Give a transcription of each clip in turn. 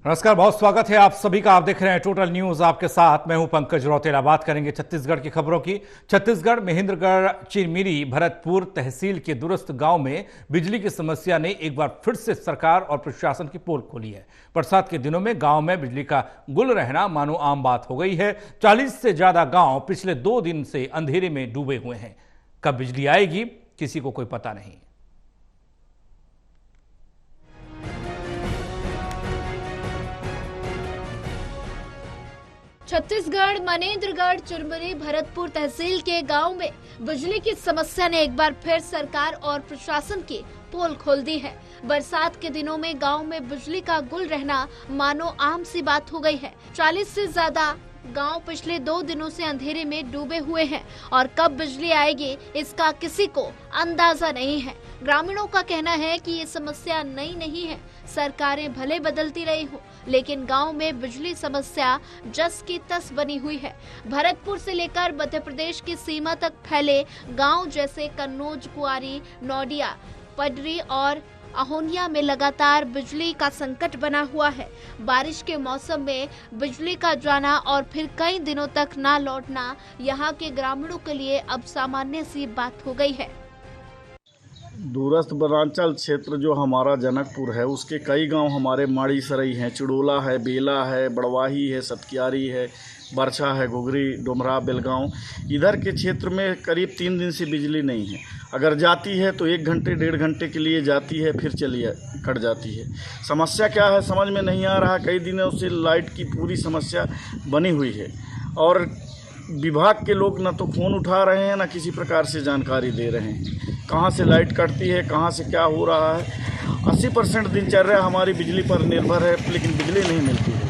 नमस्कार, बहुत स्वागत है आप सभी का। आप देख रहे हैं टोटल न्यूज, आपके साथ मैं हूं पंकज रौतेला। बात करेंगे छत्तीसगढ़ की खबरों की। छत्तीसगढ़ महेंद्रगढ़ चिरमिरी भरतपुर तहसील के दूरस्थ गांव में बिजली की समस्या ने एक बार फिर से सरकार और प्रशासन की पोल खोली है। बरसात के दिनों में गांव में बिजली का गुल रहना मानो आम बात हो गई है। 40 से ज्यादा गांव पिछले 2 दिन से अंधेरे में डूबे हुए हैं। कब बिजली आएगी किसी को कोई पता नहीं। छत्तीसगढ़ मनेन्द्रगढ़ चिरमिरी भरतपुर तहसील के गांव में बिजली की समस्या ने एक बार फिर सरकार और प्रशासन की पोल खोल दी है। बरसात के दिनों में गांव में बिजली का गुल रहना मानो आम सी बात हो गई है। 40 से ज्यादा गांव पिछले 2 दिनों से अंधेरे में डूबे हुए हैं और कब बिजली आएगी इसका किसी को अंदाजा नहीं है। ग्रामीणों का कहना है कि ये समस्या नई नहीं है, सरकारें भले बदलती रही हो, लेकिन गांव में बिजली समस्या जस की तस बनी हुई है। भरतपुर से लेकर मध्य प्रदेश की सीमा तक फैले गांव जैसे कन्नौज, कुआरी, नौडिया, पडरी और अहोनिया में लगातार बिजली का संकट बना हुआ है। बारिश के मौसम में बिजली का जाना और फिर कई दिनों तक ना लौटना यहाँ के ग्रामीणों के लिए अब सामान्य सी बात हो गई है। दूरस्थ वनांचल क्षेत्र जो हमारा जनकपुर है, उसके कई गांव हमारे माड़ी सरई हैं, चिड़ोला है, बेला है, बड़वाही है, सतकियारी है, बरछा है, घुघरी, डुमरा, बेलगांव। इधर के क्षेत्र में करीब 3 दिन से बिजली नहीं है। अगर जाती है तो 1 घंटे 1.5 घंटे के लिए जाती है, फिर चलिए कट जाती है। समस्या क्या है समझ में नहीं आ रहा। कई दिनों से लाइट की पूरी समस्या बनी हुई है और विभाग के लोग न तो फ़ोन उठा रहे हैं, न किसी प्रकार से जानकारी दे रहे हैं। कहाँ से लाइट कटती है, कहाँ से क्या हो रहा है। 80% दिनचर्या हमारी बिजली पर निर्भर है, लेकिन बिजली नहीं मिलती है।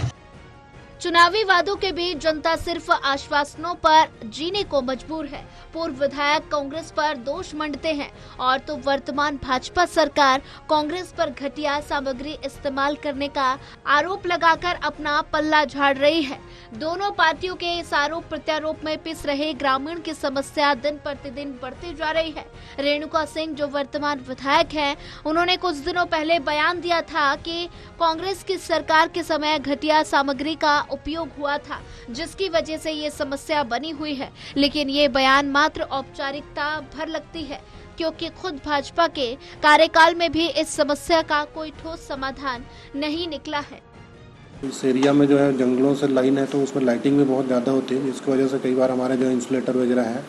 चुनावी वादों के बीच जनता सिर्फ आश्वासनों पर जीने को मजबूर है। पूर्व विधायक कांग्रेस पर दोष मंडते हैं और तो वर्तमान भाजपा सरकार कांग्रेस पर घटिया सामग्री इस्तेमाल करने का आरोप लगाकर अपना पल्ला झाड़ रही है। दोनों पार्टियों के इस आरोप प्रत्यारोप में पिस रहे ग्रामीण की समस्या दिन प्रतिदिन बढ़ती जा रही है। रेणुका सिंह जो वर्तमान विधायक हैं, उन्होंने कुछ दिनों पहले बयान दिया था कि कांग्रेस की सरकार के समय घटिया सामग्री का उपयोग हुआ था, जिसकी वजह से ये समस्या बनी हुई है। लेकिन ये बयान मात्र औपचारिकता भर लगती है, क्योंकि खुद भाजपा के कार्यकाल में भी इस समस्या का कोई ठोस समाधान नहीं निकला है। इस एरिया में जो है जंगलों से लाइन है, तो उसमें लाइटिंग भी बहुत ज़्यादा होती है, जिसकी वजह से कई बार हमारे जो इंसुलेटर वगैरह है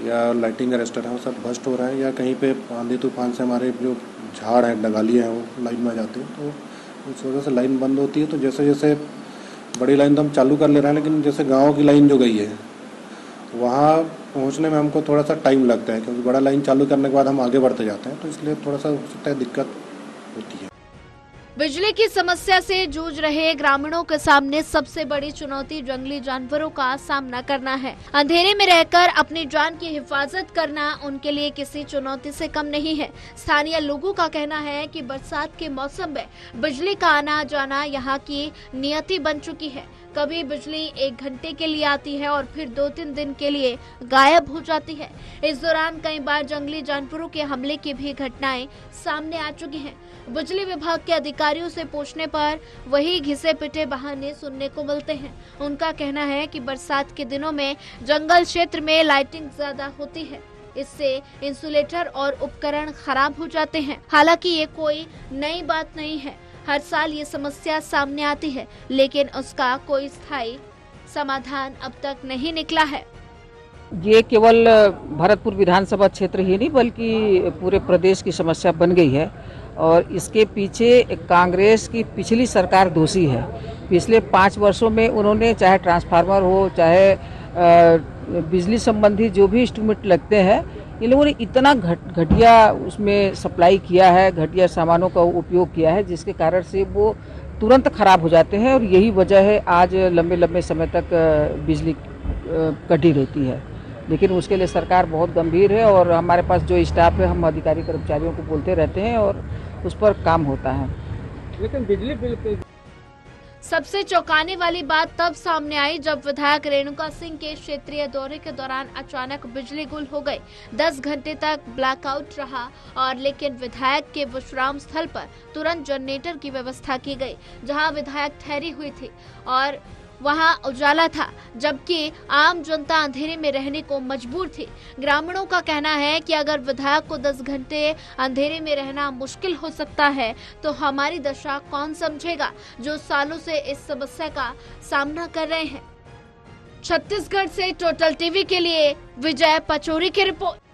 या लाइटिंग अरेस्टर है वो सब बस्ट हो रहा है, या कहीं पे आंधी तूफान से हमारे जो झाड़ है, डगालियाँ हैं, वो लाइन में आ जाती हैं, तो उस वजह से लाइन बंद होती है। तो जैसे जैसे बड़ी लाइन तो हम चालू कर ले रहे हैं, लेकिन जैसे गाँव की लाइन जो गई है वहाँ पहुँचने में हमको थोड़ा सा टाइम लगता है, क्योंकि बड़ा लाइन चालू करने के बाद हम आगे बढ़ते जाते हैं, तो इसलिए थोड़ा सा हो सकता है दिक्कत होती है। बिजली की समस्या से जूझ रहे ग्रामीणों के सामने सबसे बड़ी चुनौती जंगली जानवरों का सामना करना है। अंधेरे में रहकर अपनी जान की हिफाजत करना उनके लिए किसी चुनौती से कम नहीं है। स्थानीय लोगों का कहना है कि बरसात के मौसम में बिजली का आना जाना यहाँ की नियति बन चुकी है। कभी बिजली 1 घंटे के लिए आती है और फिर 2-3 दिन के लिए गायब हो जाती है। इस दौरान कई बार जंगली जानवरों के हमले की भी घटनाएं सामने आ चुकी हैं। बिजली विभाग के अधिकारियों से पूछने पर वही घिसे पिटे बहाने सुनने को मिलते हैं। उनका कहना है कि बरसात के दिनों में जंगल क्षेत्र में लाइटिंग ज्यादा होती है, इससे इंसुलेटर और उपकरण खराब हो जाते हैं। हालांकि ये कोई नई बात नहीं है, हर साल ये समस्या सामने आती है, लेकिन उसका कोई स्थायी समाधान अब तक नहीं निकला है। ये केवल भरतपुर विधानसभा क्षेत्र ही नहीं बल्कि पूरे प्रदेश की समस्या बन गई है और इसके पीछे कांग्रेस की पिछली सरकार दोषी है। पिछले 5 वर्षों में उन्होंने चाहे ट्रांसफार्मर हो, चाहे बिजली संबंधी जो भी इंस्ट्रूमेंट लगते हैं, इन लोगों ने इतना घटिया उसमें सप्लाई किया है, घटिया सामानों का उपयोग किया है, जिसके कारण से वो तुरंत खराब हो जाते हैं और यही वजह है आज लंबे लंबे समय तक बिजली कटी रहती है। लेकिन उसके लिए सरकार बहुत गंभीर है और हमारे पास जो स्टाफ है, हम अधिकारी कर्मचारियों को बोलते रहते हैं और उस पर काम होता है। लेकिन बिजली बिल पे सबसे चौंकाने वाली बात तब सामने आई जब विधायक रेणुका सिंह के क्षेत्रीय दौरे के दौरान अचानक बिजली गुल हो गई। 10 घंटे तक ब्लैकआउट रहा और लेकिन विधायक के विश्राम स्थल पर तुरंत जनरेटर की व्यवस्था की गई, जहां विधायक ठहरी हुई थी और वहां उजाला था, जबकि आम जनता अंधेरे में रहने को मजबूर थी। ग्रामीणों का कहना है कि अगर विधायक को 10 घंटे अंधेरे में रहना मुश्किल हो सकता है तो हमारी दशा कौन समझेगा, जो सालों से इस समस्या का सामना कर रहे हैं। छत्तीसगढ़ से टोटल टीवी के लिए विजय पचौरी की रिपोर्ट।